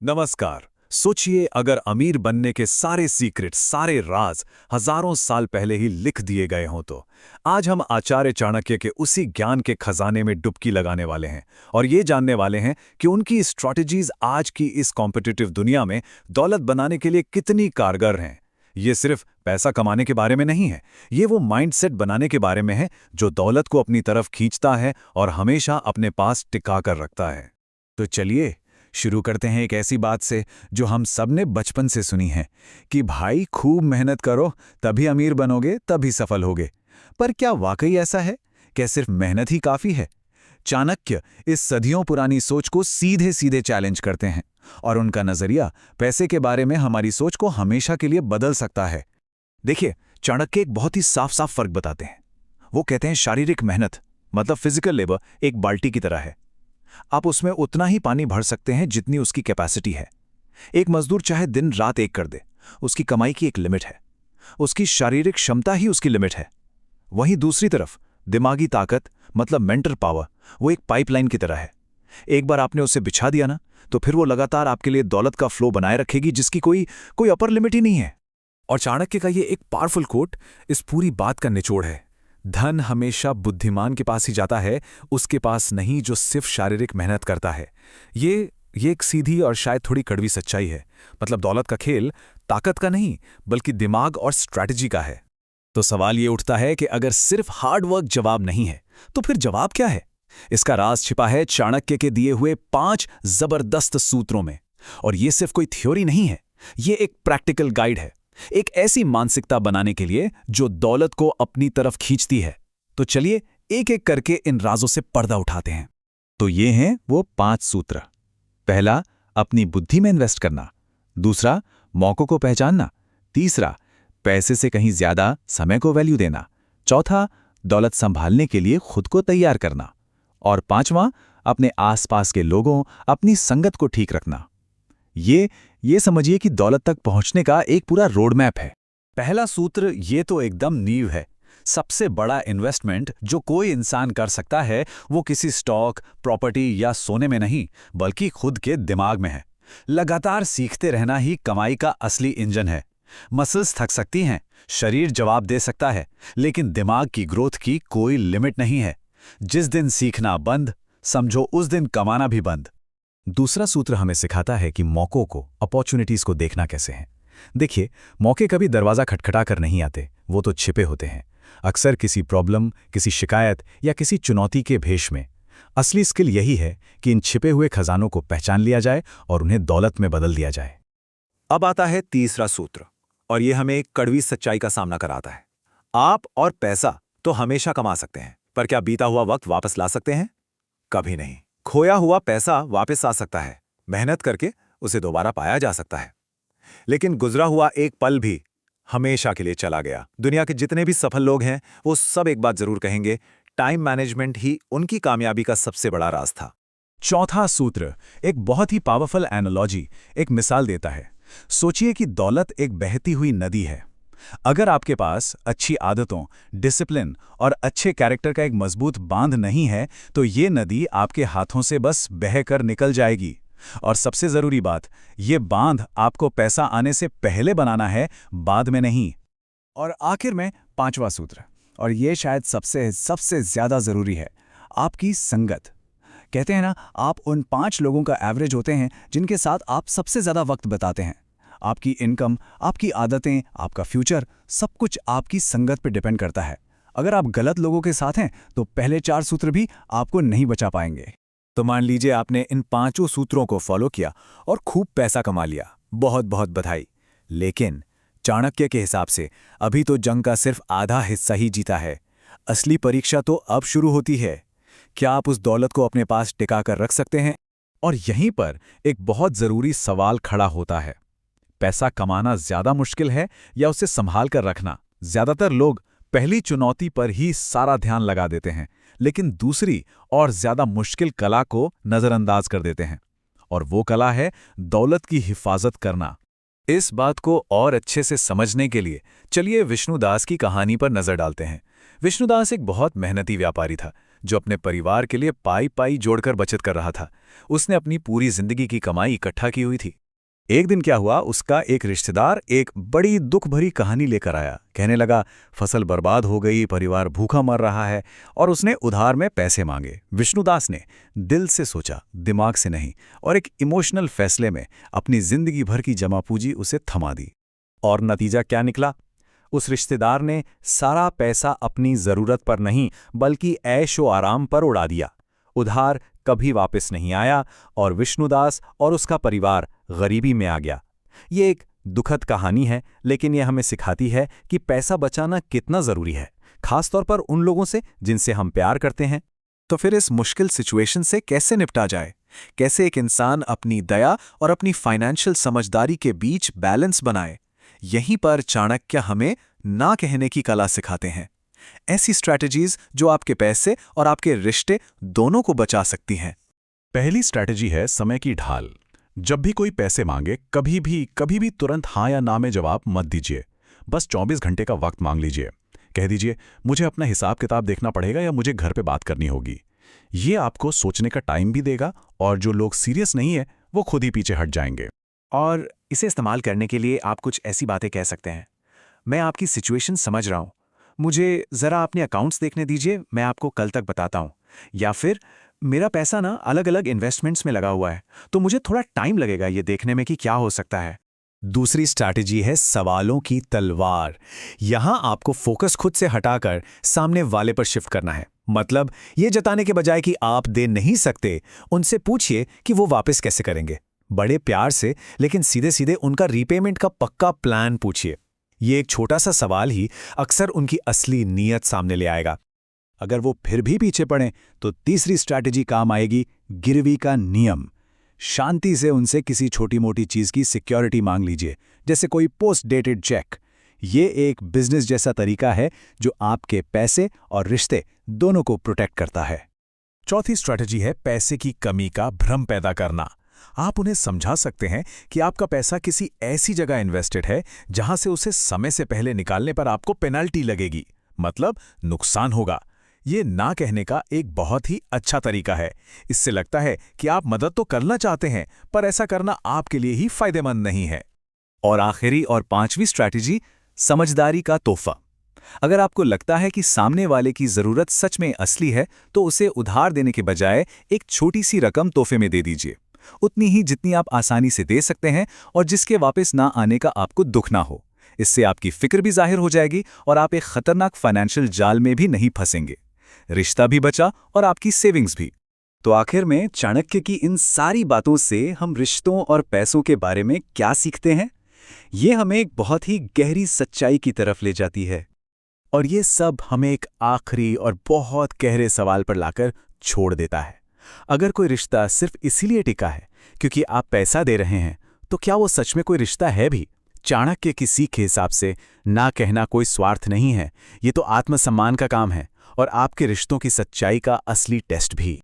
नमस्कार। सोचिए अगर अमीर बनने के सारे सीक्रेट, सारे राज हजारों साल पहले ही लिख दिए गए हों तो आज हम आचार्य चाणक्य के उसी ज्ञान के खजाने में डुबकी लगाने वाले हैं और ये जानने वाले हैं कि उनकी स्ट्रैटेजीज आज की इस कॉम्पिटिटिव दुनिया में दौलत बनाने के लिए कितनी कारगर हैं। ये सिर्फ पैसा कमाने के बारे में नहीं है, ये वो माइंडसेट बनाने के बारे में है जो दौलत को अपनी तरफ खींचता है और हमेशा अपने पास टिका कर रखता है। तो चलिए शुरू करते हैं एक ऐसी बात से जो हम सब ने बचपन से सुनी है कि भाई खूब मेहनत करो तभी अमीर बनोगे, तभी सफल होगे। पर क्या वाकई ऐसा है? क्या सिर्फ मेहनत ही काफी है? चाणक्य इस सदियों पुरानी सोच को सीधे सीधे चैलेंज करते हैं और उनका नजरिया पैसे के बारे में हमारी सोच को हमेशा के लिए बदल सकता है। देखिए, चाणक्य एक बहुत ही साफ साफ फर्क बताते हैं। वो कहते हैं शारीरिक मेहनत मतलब फिजिकल लेबर एक बाल्टी की तरह है। आप उसमें उतना ही पानी भर सकते हैं जितनी उसकी कैपेसिटी है। एक मजदूर चाहे दिन रात एक कर दे, उसकी कमाई की एक लिमिट है। उसकी शारीरिक क्षमता ही उसकी लिमिट है। वहीं दूसरी तरफ दिमागी ताकत मतलब मेंटल पावर वो एक पाइपलाइन की तरह है। एक बार आपने उसे बिछा दिया ना, तो फिर वो लगातार आपके लिए दौलत का फ्लो बनाए रखेगी जिसकी कोई कोई अपर लिमिट ही नहीं है। और चाणक्य का ये एक पावरफुल कोट इस पूरी बात का निचोड़ है। धन हमेशा बुद्धिमान के पास ही जाता है, उसके पास नहीं जो सिर्फ शारीरिक मेहनत करता है। ये एक सीधी और शायद थोड़ी कड़वी सच्चाई है। मतलब दौलत का खेल ताकत का नहीं बल्कि दिमाग और स्ट्रैटेजी का है। तो सवाल ये उठता है कि अगर सिर्फ हार्ड वर्क जवाब नहीं है तो फिर जवाब क्या है? इसका राज छिपा है चाणक्य के दिए हुए 5 जबरदस्त सूत्रों में। और ये सिर्फ कोई थ्योरी नहीं है, ये एक प्रैक्टिकल गाइड है, एक ऐसी मानसिकता बनाने के लिए जो दौलत को अपनी तरफ खींचती है। तो चलिए एक एक करके इन राजों से पर्दा उठाते हैं। तो ये हैं वो 5 सूत्र। पहला, अपनी बुद्धि में इन्वेस्ट करना। दूसरा, मौकों को पहचानना। तीसरा, पैसे से कहीं ज्यादा समय को वैल्यू देना। चौथा, दौलत संभालने के लिए खुद को तैयार करना। और पांचवां, अपने आसपास के लोगों, अपनी संगत को ठीक रखना। ये समझिए कि दौलत तक पहुंचने का एक पूरा रोड मैप है। पहला सूत्र ये तो एकदम नींव है। सबसे बड़ा इन्वेस्टमेंट जो कोई इंसान कर सकता है वो किसी स्टॉक, प्रॉपर्टी या सोने में नहीं बल्कि खुद के दिमाग में है। लगातार सीखते रहना ही कमाई का असली इंजन है। मसल्स थक सकती हैं, शरीर जवाब दे सकता है, लेकिन दिमाग की ग्रोथ की कोई लिमिट नहीं है। जिस दिन सीखना बंद, समझो उस दिन कमाना भी बंद। दूसरा सूत्र हमें सिखाता है कि मौकों को, अपॉर्चुनिटीज को देखना कैसे है। देखिए, मौके कभी दरवाजा खटखटा कर नहीं आते, वो तो छिपे होते हैं। अक्सर किसी प्रॉब्लम, किसी शिकायत या किसी चुनौती के भेष में। असली स्किल यही है कि इन छिपे हुए खजानों को पहचान लिया जाए और उन्हें दौलत में बदल दिया जाए। अब आता है तीसरा सूत्र, और ये हमें एक कड़वी सच्चाई का सामना कराता है। आप और पैसा तो हमेशा कमा सकते हैं, पर क्या बीता हुआ वक्त वापस ला सकते हैं? कभी नहीं। खोया हुआ पैसा वापस आ सकता है, मेहनत करके उसे दोबारा पाया जा सकता है, लेकिन गुजरा हुआ एक पल भी हमेशा के लिए चला गया। दुनिया के जितने भी सफल लोग हैं वो सब एक बात जरूर कहेंगे, टाइम मैनेजमेंट ही उनकी कामयाबी का सबसे बड़ा राज था। चौथा सूत्र एक बहुत ही पावरफुल एनालॉजी, एक मिसाल देता है। सोचिए कि दौलत एक बहती हुई नदी है। अगर आपके पास अच्छी आदतों, डिसिप्लिन और अच्छे कैरेक्टर का एक मजबूत बांध नहीं है तो ये नदी आपके हाथों से बस बहकर निकल जाएगी। और सबसे जरूरी बात, ये बांध आपको पैसा आने से पहले बनाना है, बाद में नहीं। और आखिर में पांचवा सूत्र, और ये शायद सबसे ज्यादा जरूरी है, आपकी संगत। कहते हैं ना, आप उन 5 लोगों का एवरेज होते हैं जिनके साथ आप सबसे ज्यादा वक्त बिताते हैं। आपकी इनकम, आपकी आदतें, आपका फ्यूचर, सब कुछ आपकी संगत पर डिपेंड करता है। अगर आप गलत लोगों के साथ हैं तो पहले 4 सूत्र भी आपको नहीं बचा पाएंगे। तो मान लीजिए आपने इन 5 सूत्रों को फॉलो किया और खूब पैसा कमा लिया, बहुत बहुत बधाई। लेकिन चाणक्य के हिसाब से अभी तो जंग का सिर्फ आधा हिस्सा ही जीता है। असली परीक्षा तो अब शुरू होती है। क्या आप उस दौलत को अपने पास टिका कर रख सकते हैं? और यहीं पर एक बहुत जरूरी सवाल खड़ा होता है, पैसा कमाना ज्यादा मुश्किल है या उसे संभाल कर रखना? ज्यादातर लोग पहली चुनौती पर ही सारा ध्यान लगा देते हैं, लेकिन दूसरी और ज्यादा मुश्किल कला को नजरअंदाज कर देते हैं, और वो कला है दौलत की हिफाजत करना। इस बात को और अच्छे से समझने के लिए चलिए विष्णुदास की कहानी पर नजर डालते हैं। विष्णुदास एक बहुत मेहनती व्यापारी था। जो अपने परिवार के लिए पाई पाई जोड़कर बचत कर रहा था। उसने अपनी पूरी जिंदगी की कमाई इकट्ठा की हुई थी। एक दिन क्या हुआ, उसका एक रिश्तेदार एक बड़ी दुख भरी कहानी लेकर आया। कहने लगा, फसल बर्बाद हो गई, परिवार भूखा मर रहा है, और उसने उधार में पैसे मांगे। विष्णुदास ने दिल से सोचा, दिमाग से नहीं, और एक इमोशनल फैसले में अपनी जिंदगी भर की जमा पूंजी उसे थमा दी। और नतीजा क्या निकला? उस रिश्तेदार ने सारा पैसा अपनी जरूरत पर नहीं बल्कि ऐशो आराम पर उड़ा दिया। उधार कभी वापस नहीं आया और विष्णुदास और उसका परिवार गरीबी में आ गया। ये एक दुखद कहानी है, लेकिन यह हमें सिखाती है कि पैसा बचाना कितना जरूरी है, खासतौर पर उन लोगों से जिनसे हम प्यार करते हैं। तो फिर इस मुश्किल सिचुएशन से कैसे निपटा जाए? कैसे एक इंसान अपनी दया और अपनी फाइनेंशियल समझदारी के बीच बैलेंस बनाए? यहीं पर चाणक्य हमें ना कहने की कला सिखाते हैं। ऐसी स्ट्रैटेजीज जो आपके पैसे और आपके रिश्ते दोनों को बचा सकती हैं। पहली स्ट्रैटेजी है समय की ढाल। जब भी कोई पैसे मांगे, कभी भी तुरंत हाँ या ना में जवाब मत दीजिए। बस 24 घंटे का वक्त मांग लीजिए। कह दीजिए, मुझे अपना हिसाब किताब देखना पड़ेगा या मुझे घर पे बात करनी होगी। ये आपको सोचने का टाइम भी देगा और जो लोग सीरियस नहीं है वो खुद ही पीछे हट जाएंगे। और इसे इस्तेमाल करने के लिए आप कुछ ऐसी बातें कह सकते हैं, मैं आपकी सिचुएशन समझ रहा हूं, मुझे ज़रा अपने अकाउंट्स देखने दीजिए, मैं आपको कल तक बताता हूं। या फिर मेरा पैसा ना अलग अलग इन्वेस्टमेंट्स में लगा हुआ है, तो मुझे थोड़ा टाइम लगेगा ये देखने में कि क्या हो सकता है। दूसरी स्ट्रैटेजी है सवालों की तलवार। यहां आपको फोकस खुद से हटाकर सामने वाले पर शिफ्ट करना है। मतलब ये जताने के बजाय कि आप दे नहीं सकते, उनसे पूछिए कि वो वापस कैसे करेंगे। बड़े प्यार से लेकिन सीधे सीधे उनका रीपेमेंट का पक्का प्लान पूछिए। ये एक छोटा सा सवाल ही अक्सर उनकी असली नीयत सामने ले आएगा। अगर वो फिर भी पीछे पड़ें तो तीसरी स्ट्रैटेजी काम आएगी, गिरवी का नियम। शांति से उनसे किसी छोटी मोटी चीज की सिक्योरिटी मांग लीजिए, जैसे कोई पोस्ट डेटेड चेक। ये एक बिजनेस जैसा तरीका है जो आपके पैसे और रिश्ते दोनों को प्रोटेक्ट करता है। चौथी स्ट्रैटेजी है पैसे की कमी का भ्रम पैदा करना। आप उन्हें समझा सकते हैं कि आपका पैसा किसी ऐसी जगह इन्वेस्टेड है जहां से उसे समय से पहले निकालने पर आपको पेनल्टी लगेगी, मतलब नुकसान होगा। ये ना कहने का एक बहुत ही अच्छा तरीका है। इससे लगता है कि आप मदद तो करना चाहते हैं, पर ऐसा करना आपके लिए ही फायदेमंद नहीं है। और आखिरी और पांचवी स्ट्रैटेजी, समझदारी का तोहफा। अगर आपको लगता है कि सामने वाले की जरूरत सच में असली है, तो उसे उधार देने के बजाय एक छोटी सी रकम तोहफे में दे दीजिए, उतनी ही जितनी आप आसानी से दे सकते हैं और जिसके वापस ना आने का आपको दुख ना हो। इससे आपकी फिक्र भी जाहिर हो जाएगी और आप एक खतरनाक फाइनेंशियल जाल में भी नहीं फंसेंगे। रिश्ता भी बचा और आपकी सेविंग्स भी। तो आखिर में चाणक्य की इन सारी बातों से हम रिश्तों और पैसों के बारे में क्या सीखते हैं? ये हमें एक बहुत ही गहरी सच्चाई की तरफ ले जाती है। और ये सब हमें एक आखिरी और बहुत गहरे सवाल पर लाकर छोड़ देता है। अगर कोई रिश्ता सिर्फ इसीलिए टिका है क्योंकि आप पैसा दे रहे हैं, तो क्या वो सच में कोई रिश्ता है भी? चाणक्य की सीख के हिसाब से ना कहना कोई स्वार्थ नहीं है, ये तो आत्मसम्मान का काम है और आपके रिश्तों की सच्चाई का असली टेस्ट भी।